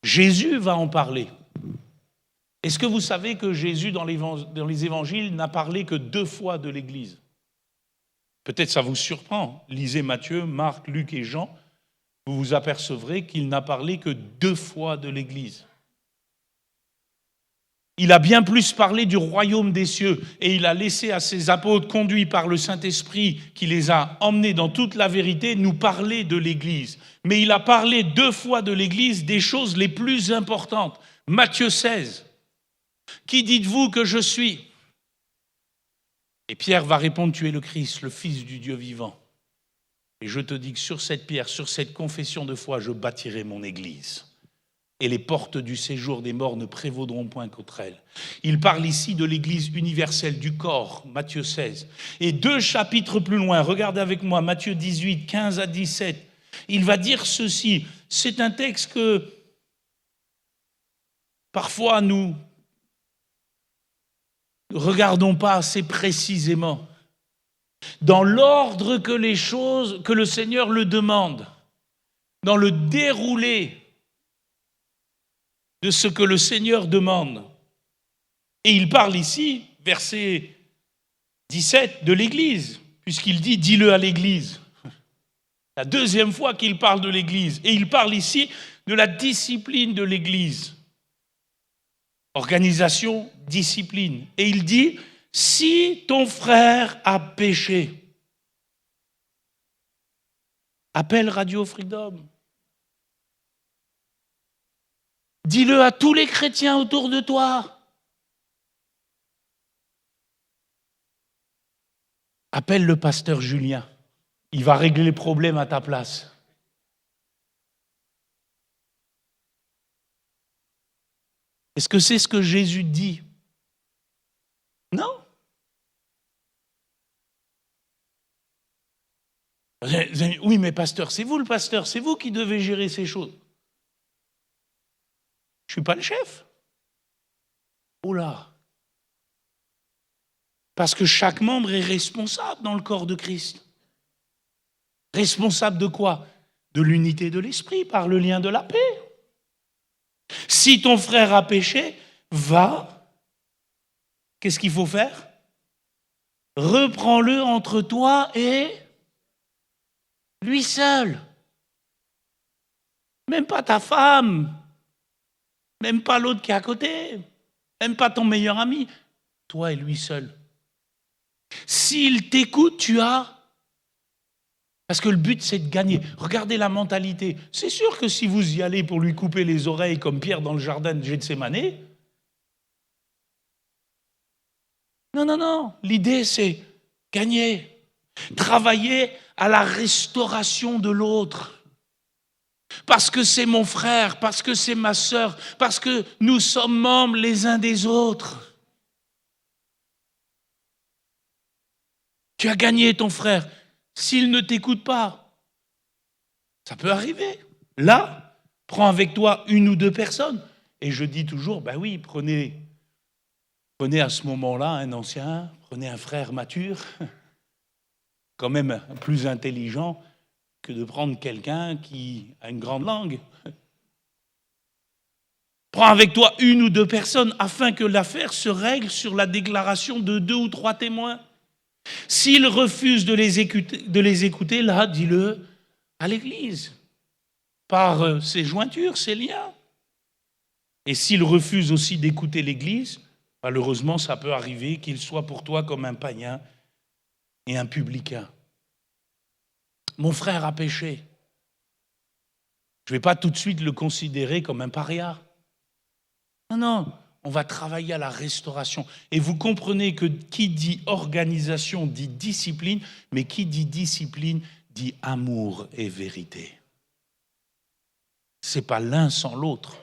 Jésus va en parler. Est-ce que vous savez que Jésus, dans les évangiles, n'a parlé que 2 fois de l'Église? Peut-être ça vous surprend. Lisez Matthieu, Marc, Luc et Jean. Vous vous apercevrez qu'il n'a parlé que 2 fois de l'Église. Il a bien plus parlé du royaume des cieux et il a laissé à ses apôtres, conduits par le Saint-Esprit, qui les a emmenés dans toute la vérité, nous parler de l'Église. Mais il a parlé 2 fois de l'Église des choses les plus importantes. Matthieu 16. Qui dites-vous que je suis? Et Pierre va répondre, tu es le Christ, le Fils du Dieu vivant. Et je te dis que sur cette pierre, sur cette confession de foi, je bâtirai mon Église. Et les portes du séjour des morts ne prévaudront point contre elle. Il parle ici de l'Église universelle du corps, Matthieu 16. Et 2 chapitres plus loin, regardez avec moi, Matthieu 18, 15 à 17. Il va dire ceci. C'est un texte que parfois nous ne regardons pas assez précisément. Dans l'ordre que les choses, que le Seigneur le demande, dans le déroulé de ce que le Seigneur demande. Et il parle ici, verset 17, de l'Église, puisqu'il dit « dis-le à l'Église ». La 2e fois qu'il parle de l'Église. Et il parle ici de la discipline de l'Église. Organisation, discipline. Et il dit « si ton frère a péché », appelle Radio Freedom. Dis-le à tous les chrétiens autour de toi. Appelle le pasteur Julien. Il va régler les problèmes à ta place. Est-ce que c'est ce que Jésus dit? Non. Oui, mais pasteur, c'est vous le pasteur, c'est vous qui devez gérer ces choses. Je ne suis pas le chef. Oh là. Parce que chaque membre est responsable dans le corps de Christ. Responsable de quoi? De l'unité de l'esprit, par le lien de la paix. Si ton frère a péché, va. Qu'est-ce qu'il faut faire? Reprends-le entre toi et lui seul. Même pas ta femme. Même pas l'autre qui est à côté. Même pas ton meilleur ami. Toi et lui seul. S'il t'écoute, tu as... Parce que le but, c'est de gagner. Regardez la mentalité. C'est sûr que si vous y allez pour lui couper les oreilles comme Pierre dans le jardin de Gethsémane, non. L'idée, c'est gagner. Travailler à la restauration de l'autre. Parce que c'est mon frère, parce que c'est ma sœur, parce que nous sommes membres les uns des autres. Tu as gagné ton frère. S'il ne t'écoute pas, ça peut arriver. Là, prends avec toi 1 ou 2 personnes. Et je dis toujours, ben oui, prenez à ce moment-là un ancien, prenez un frère mature, quand même plus intelligent que de prendre quelqu'un qui a une grande langue. Prends avec toi 1 ou 2 personnes afin que l'affaire se règle sur la déclaration de 2 ou 3 témoins. S'il refuse de les écouter, là, dis-le à l'Église, par ses jointures, ses liens. Et s'il refuse aussi d'écouter l'Église, malheureusement, ça peut arriver qu'il soit pour toi comme un païen et un publicain. Mon frère a péché. Je ne vais pas tout de suite le considérer comme un paria. Non. On va travailler à la restauration. Et vous comprenez que qui dit organisation dit discipline, mais qui dit discipline dit amour et vérité. Ce n'est pas l'un sans l'autre.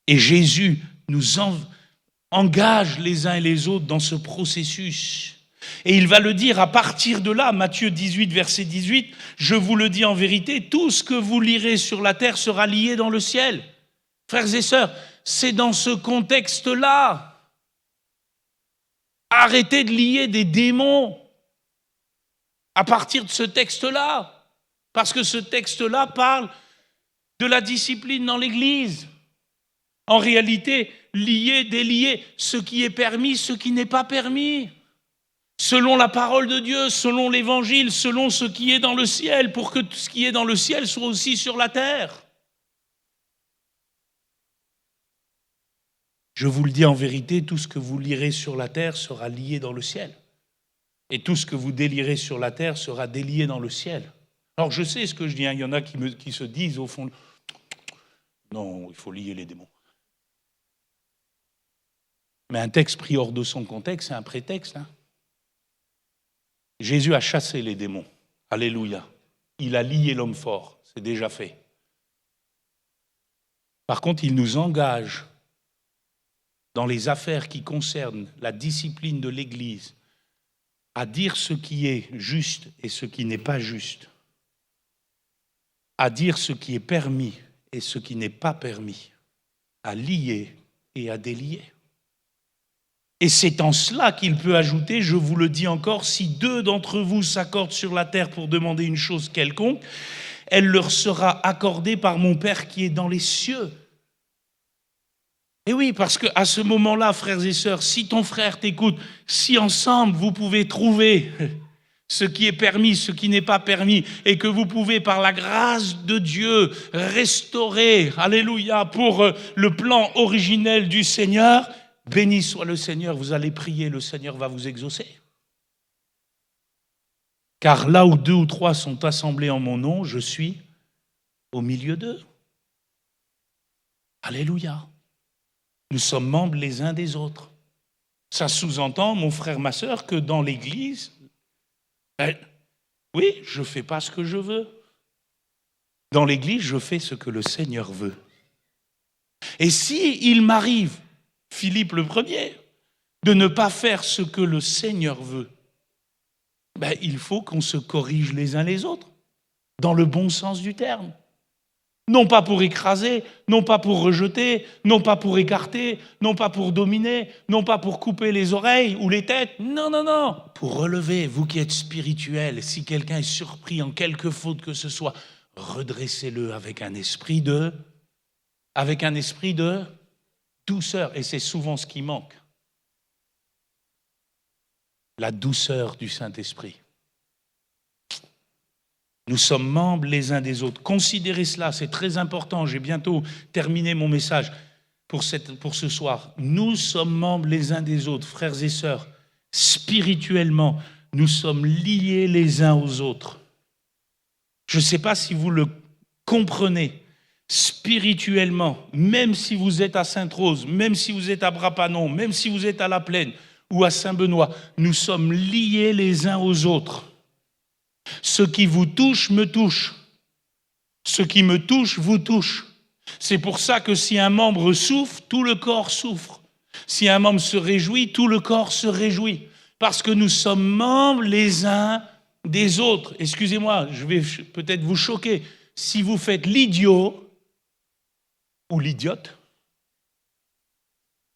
Et Jésus nous engage les uns et les autres dans ce processus. Et il va le dire à partir de là, Matthieu 18, verset 18, « Je vous le dis en vérité, tout ce que vous lirez sur la terre sera lié dans le ciel. » Frères et sœurs, c'est dans ce contexte-là. Arrêtez de lier des démons à partir de ce texte-là. Parce que ce texte-là parle de la discipline dans l'Église. En réalité, lier, délier, ce qui est permis, ce qui n'est pas permis. Selon la parole de Dieu, selon l'Évangile, selon ce qui est dans le ciel, pour que ce qui est dans le ciel soit aussi sur la terre. Je vous le dis en vérité, tout ce que vous lirez sur la terre sera lié dans le ciel. Et tout ce que vous délirez sur la terre sera délié dans le ciel. Alors je sais ce que je dis, il y en a qui se disent au fond, non, il faut lier les démons. Mais un texte pris hors de son contexte, c'est un prétexte. Jésus a chassé les démons. Alléluia. Il a lié l'homme fort. C'est déjà fait. Par contre, il nous engage dans les affaires qui concernent la discipline de l'Église à dire ce qui est juste et ce qui n'est pas juste, à dire ce qui est permis et ce qui n'est pas permis, à lier et à délier. Et c'est en cela qu'il peut ajouter, je vous le dis encore, si 2 d'entre vous s'accordent sur la terre pour demander une chose quelconque, elle leur sera accordée par mon Père qui est dans les cieux. Et oui, parce qu'à ce moment-là, frères et sœurs, si ton frère t'écoute, si ensemble vous pouvez trouver ce qui est permis, ce qui n'est pas permis, et que vous pouvez, par la grâce de Dieu, restaurer, alléluia, pour le plan originel du Seigneur, béni soit le Seigneur, vous allez prier, le Seigneur va vous exaucer. Car là où 2 ou 3 sont assemblés en mon nom, je suis au milieu d'eux. Alléluia. Nous sommes membres les uns des autres. Ça sous-entend, mon frère, ma sœur, que dans l'Église, oui, je ne fais pas ce que je veux. Dans l'Église, je fais ce que le Seigneur veut. Et si il m'arrive, Philippe le premier, de ne pas faire ce que le Seigneur veut, il faut qu'on se corrige les uns les autres, dans le bon sens du terme. Non pas pour écraser, non pas pour rejeter, non pas pour écarter, non pas pour dominer, non pas pour couper les oreilles ou les têtes. Non, non, non. Pour relever, vous qui êtes spirituels, si quelqu'un est surpris en quelque faute que ce soit, redressez-le avec un esprit de douceur. Et c'est souvent ce qui manque. La douceur du Saint-Esprit. Nous sommes membres les uns des autres. Considérez cela, c'est très important. J'ai bientôt terminé mon message pour ce soir. Nous sommes membres les uns des autres, frères et sœurs. Spirituellement, nous sommes liés les uns aux autres. Je ne sais pas si vous le comprenez. Spirituellement, même si vous êtes à Sainte-Rose, même si vous êtes à Bras-Panon, même si vous êtes à La Plaine ou à Saint-Benoît, nous sommes liés les uns aux autres. Ce qui vous touche me touche. Ce qui me touche vous touche. C'est pour ça que si un membre souffre, tout le corps souffre. Si un membre se réjouit, tout le corps se réjouit. Parce que nous sommes membres les uns des autres. Excusez-moi, je vais peut-être vous choquer. Si vous faites l'idiot ou l'idiote,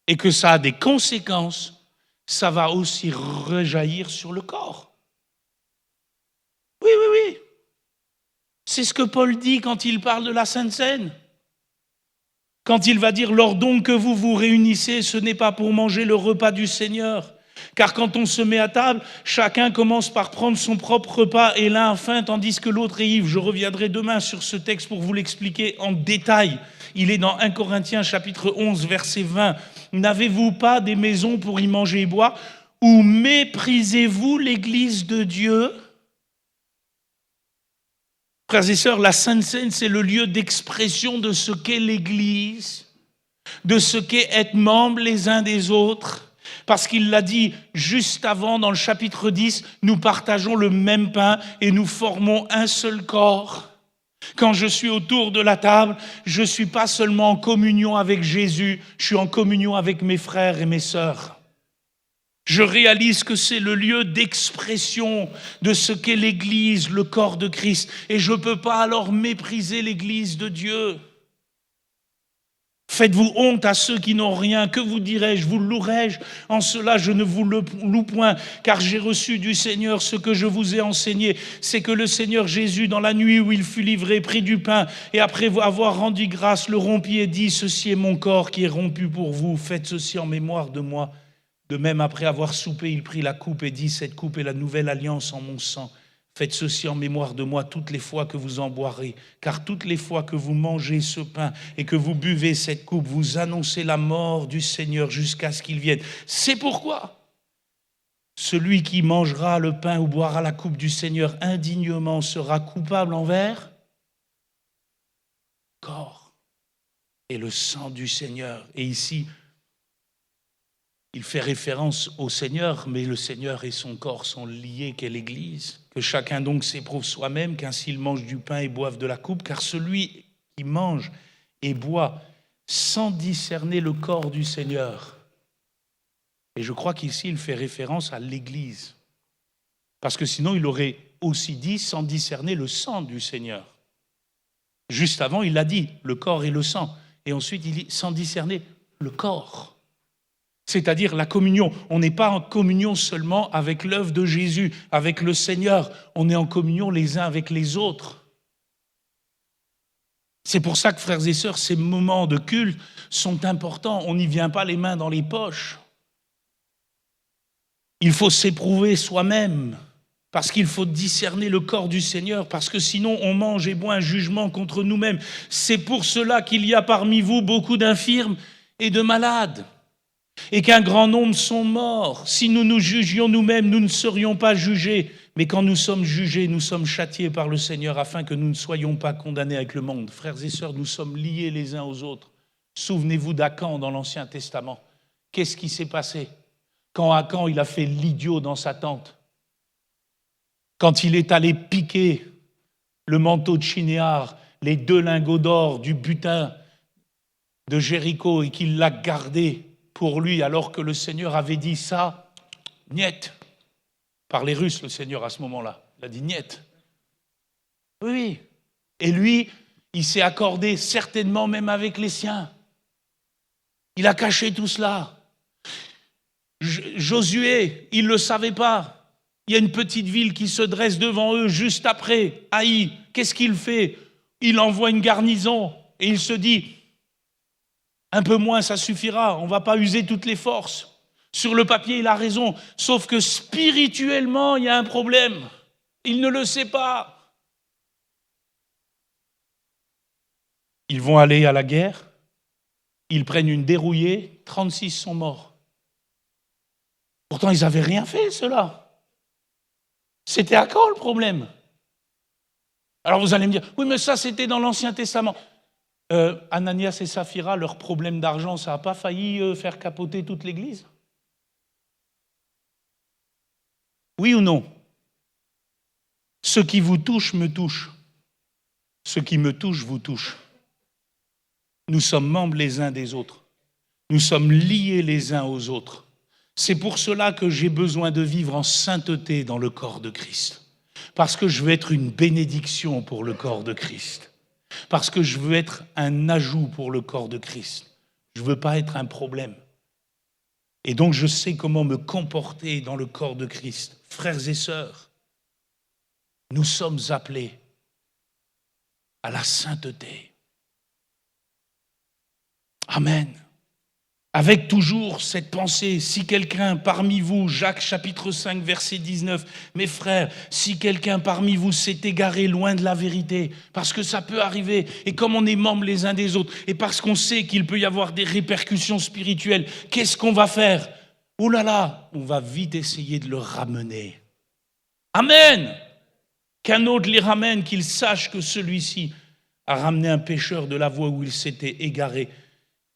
et que ça a des conséquences, ça va aussi rejaillir sur le corps. Oui, oui, oui. C'est ce que Paul dit quand il parle de la Sainte Seine. Quand il va dire « Lors donc que vous vous réunissez, ce n'est pas pour manger le repas du Seigneur. Car quand on se met à table, chacun commence par prendre son propre repas et l'un a faim tandis que l'autre est ivre. » Je reviendrai demain sur ce texte pour vous l'expliquer en détail. Il est dans 1 Corinthiens chapitre 11, verset 20. « N'avez-vous pas des maisons pour y manger et boire? Ou méprisez-vous l'Église de Dieu ?» Frères et sœurs, la Sainte Seine, c'est le lieu d'expression de ce qu'est l'Église, de ce qu'est être membre les uns des autres. Parce qu'il l'a dit juste avant, dans le chapitre 10, nous partageons le même pain et nous formons un seul corps. Quand je suis autour de la table, je ne suis pas seulement en communion avec Jésus, je suis en communion avec mes frères et mes sœurs. Je réalise que c'est le lieu d'expression de ce qu'est l'Église, le corps de Christ. Et je ne peux pas alors mépriser l'Église de Dieu. Faites-vous honte à ceux qui n'ont rien. Que vous dirai-je? Vous louerai-je? En cela, je ne vous loue point, car j'ai reçu du Seigneur ce que je vous ai enseigné. C'est que le Seigneur Jésus, dans la nuit où il fut livré, prit du pain, et après avoir rendu grâce, le rompit et dit, « Ceci est mon corps qui est rompu pour vous. Faites ceci en mémoire de moi. » De même, après avoir soupé, il prit la coupe et dit, « Cette coupe est la nouvelle alliance en mon sang. Faites ceci en mémoire de moi toutes les fois que vous en boirez, car toutes les fois que vous mangez ce pain et que vous buvez cette coupe, vous annoncez la mort du Seigneur jusqu'à ce qu'il vienne. C'est pourquoi celui qui mangera le pain ou boira la coupe du Seigneur indignement sera coupable envers le corps et le sang du Seigneur. » Et ici, il fait référence au Seigneur, mais le Seigneur et son corps sont liés, qu'est l'Église. Que chacun donc s'éprouve soi-même, qu'ainsi il mange du pain et boive de la coupe, car celui qui mange et boit sans discerner le corps du Seigneur. Et je crois qu'ici, il fait référence à l'Église. Parce que sinon, il aurait aussi dit sans discerner le sang du Seigneur. Juste avant, il a dit le corps et le sang. Et ensuite, il dit sans discerner le corps. C'est-à-dire la communion. On n'est pas en communion seulement avec l'œuvre de Jésus, avec le Seigneur. On est en communion les uns avec les autres. C'est pour ça que, frères et sœurs, ces moments de culte sont importants. On n'y vient pas les mains dans les poches. Il faut s'éprouver soi-même, parce qu'il faut discerner le corps du Seigneur, parce que sinon on mange et boit un jugement contre nous-mêmes. C'est pour cela qu'il y a parmi vous beaucoup d'infirmes et de malades, et qu'un grand nombre sont morts. Si nous nous jugions nous-mêmes, nous ne serions pas jugés. Mais quand nous sommes jugés, nous sommes châtiés par le Seigneur afin que nous ne soyons pas condamnés avec le monde. Frères et sœurs, nous sommes liés les uns aux autres. Souvenez-vous d'Acan dans l'Ancien Testament. Qu'est-ce qui s'est passé quand Acan il a fait l'idiot dans sa tente? Quand il est allé piquer le manteau de Chinéar, les 2 lingots d'or du butin de Jéricho et qu'il l'a gardé pour lui, alors que le Seigneur avait dit ça, niet. Par les Russes, le Seigneur, à ce moment-là. Il a dit niet. Oui. Et lui, il s'est accordé certainement même avec les siens. Il a caché tout cela. Josué, il ne le savait pas. Il y a une petite ville qui se dresse devant eux juste après. Haï, qu'est-ce qu'il fait? Il envoie une garnison et il se dit, un peu moins, ça suffira, on ne va pas user toutes les forces. Sur le papier, il a raison, sauf que spirituellement, il y a un problème. Il ne le sait pas. Ils vont aller à la guerre, ils prennent une dérouillée, 36 sont morts. Pourtant, ils n'avaient rien fait, ceux-là. C'était à quand le problème? Alors vous allez me dire, oui, mais ça, c'était dans l'Ancien Testament. Ananias et Saphira, leur problème d'argent, ça n'a pas failli faire capoter toute l'Église? Oui ou non? Ce qui vous touche me touche. Ce qui me touche vous touche. Nous sommes membres les uns des autres. Nous sommes liés les uns aux autres. C'est pour cela que j'ai besoin de vivre en sainteté dans le corps de Christ. Parce que je veux être une bénédiction pour le corps de Christ. Parce que je veux être un ajout pour le corps de Christ. Je ne veux pas être un problème. Et donc je sais comment me comporter dans le corps de Christ. Frères et sœurs, nous sommes appelés à la sainteté. Amen. Avec toujours cette pensée, si quelqu'un parmi vous, Jacques chapitre 5 verset 19, mes frères, si quelqu'un parmi vous s'est égaré loin de la vérité, parce que ça peut arriver, et comme on est membres les uns des autres, et parce qu'on sait qu'il peut y avoir des répercussions spirituelles, qu'est-ce qu'on va faire? Oh là là, on va vite essayer de le ramener. Amen. Qu'un autre les ramène, qu'il sache que celui-ci a ramené un pécheur de la voie où il s'était égaré,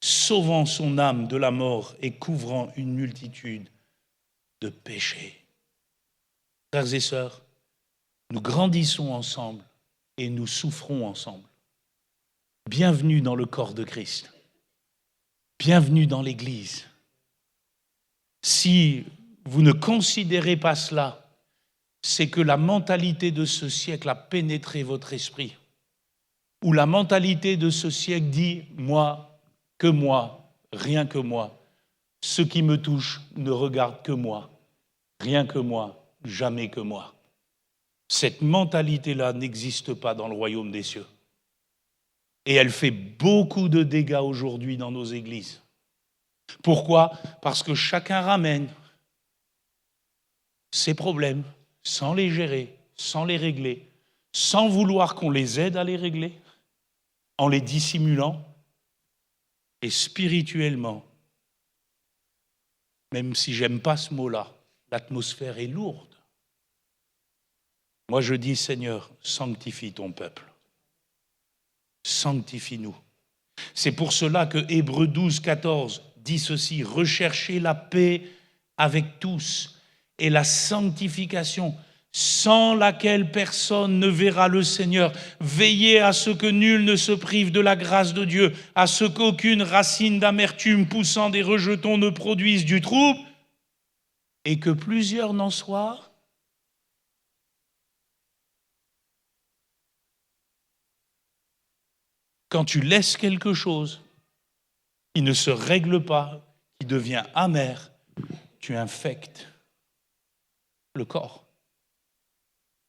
sauvant son âme de la mort et couvrant une multitude de péchés. Frères et sœurs, nous grandissons ensemble et nous souffrons ensemble. Bienvenue dans le corps de Christ. Bienvenue dans l'Église. Si vous ne considérez pas cela, c'est que la mentalité de ce siècle a pénétré votre esprit. Ou la mentalité de ce siècle dit, moi, que moi, rien que moi. Ce qui me touche ne regarde que moi, rien que moi, jamais que moi. Cette mentalité-là n'existe pas dans le royaume des cieux. Et elle fait beaucoup de dégâts aujourd'hui dans nos églises. Pourquoi? Parce que chacun ramène ses problèmes sans les gérer, sans les régler, sans vouloir qu'on les aide à les régler, en les dissimulant. Et spirituellement, même si j'aime pas ce mot-là, l'atmosphère est lourde. Moi je dis, Seigneur, sanctifie ton peuple. Sanctifie-nous. C'est pour cela que Hébreux 12, 14 dit ceci, recherchez la paix avec tous et la sanctification, sans laquelle personne ne verra le Seigneur. Veillez à ce que nul ne se prive de la grâce de Dieu, à ce qu'aucune racine d'amertume poussant des rejetons ne produise du trouble, et que plusieurs n'en soient. Quand tu laisses quelque chose qui ne se règle pas, qui devient amer, tu infectes le corps.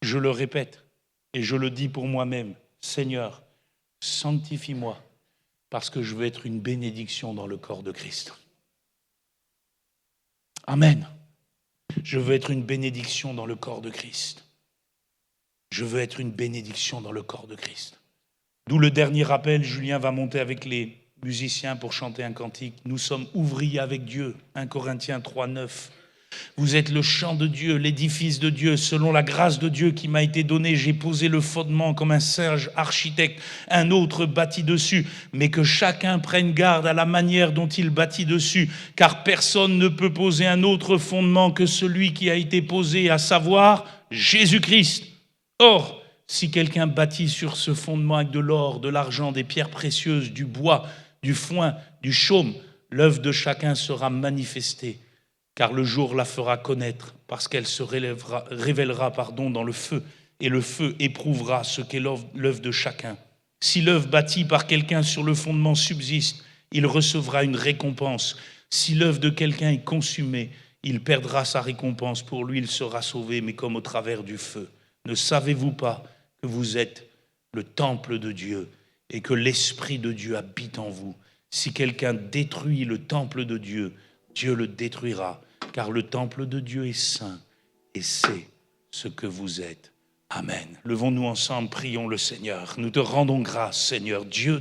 Je le répète et je le dis pour moi-même, Seigneur, sanctifie-moi parce que je veux être une bénédiction dans le corps de Christ. Amen. Je veux être une bénédiction dans le corps de Christ. Je veux être une bénédiction dans le corps de Christ. D'où le dernier rappel, Julien va monter avec les musiciens pour chanter un cantique. Nous sommes ouvriers avec Dieu, 1 Corinthiens 3, 9. Vous êtes le champ de Dieu, l'édifice de Dieu. Selon la grâce de Dieu qui m'a été donnée, j'ai posé le fondement comme un sage architecte, un autre bâtit dessus. Mais que chacun prenne garde à la manière dont il bâtit dessus, car personne ne peut poser un autre fondement que celui qui a été posé, à savoir Jésus-Christ. Or, si quelqu'un bâtit sur ce fondement avec de l'or, de l'argent, des pierres précieuses, du bois, du foin, du chaume, l'œuvre de chacun sera manifestée. Car le jour la fera connaître, parce qu'elle se révélera dans le feu, et le feu éprouvera ce qu'est l'œuvre de chacun. Si l'œuvre bâtie par quelqu'un sur le fondement subsiste, il recevra une récompense. Si l'œuvre de quelqu'un est consumée, il perdra sa récompense. Pour lui, il sera sauvé, mais comme au travers du feu. Ne savez-vous pas que vous êtes le temple de Dieu et que l'Esprit de Dieu habite en vous? Si quelqu'un détruit le temple de Dieu, Dieu le détruira. Car le temple de Dieu est saint, et c'est ce que vous êtes. Amen. Levons-nous ensemble, prions le Seigneur. Nous te rendons grâce, Seigneur Dieu.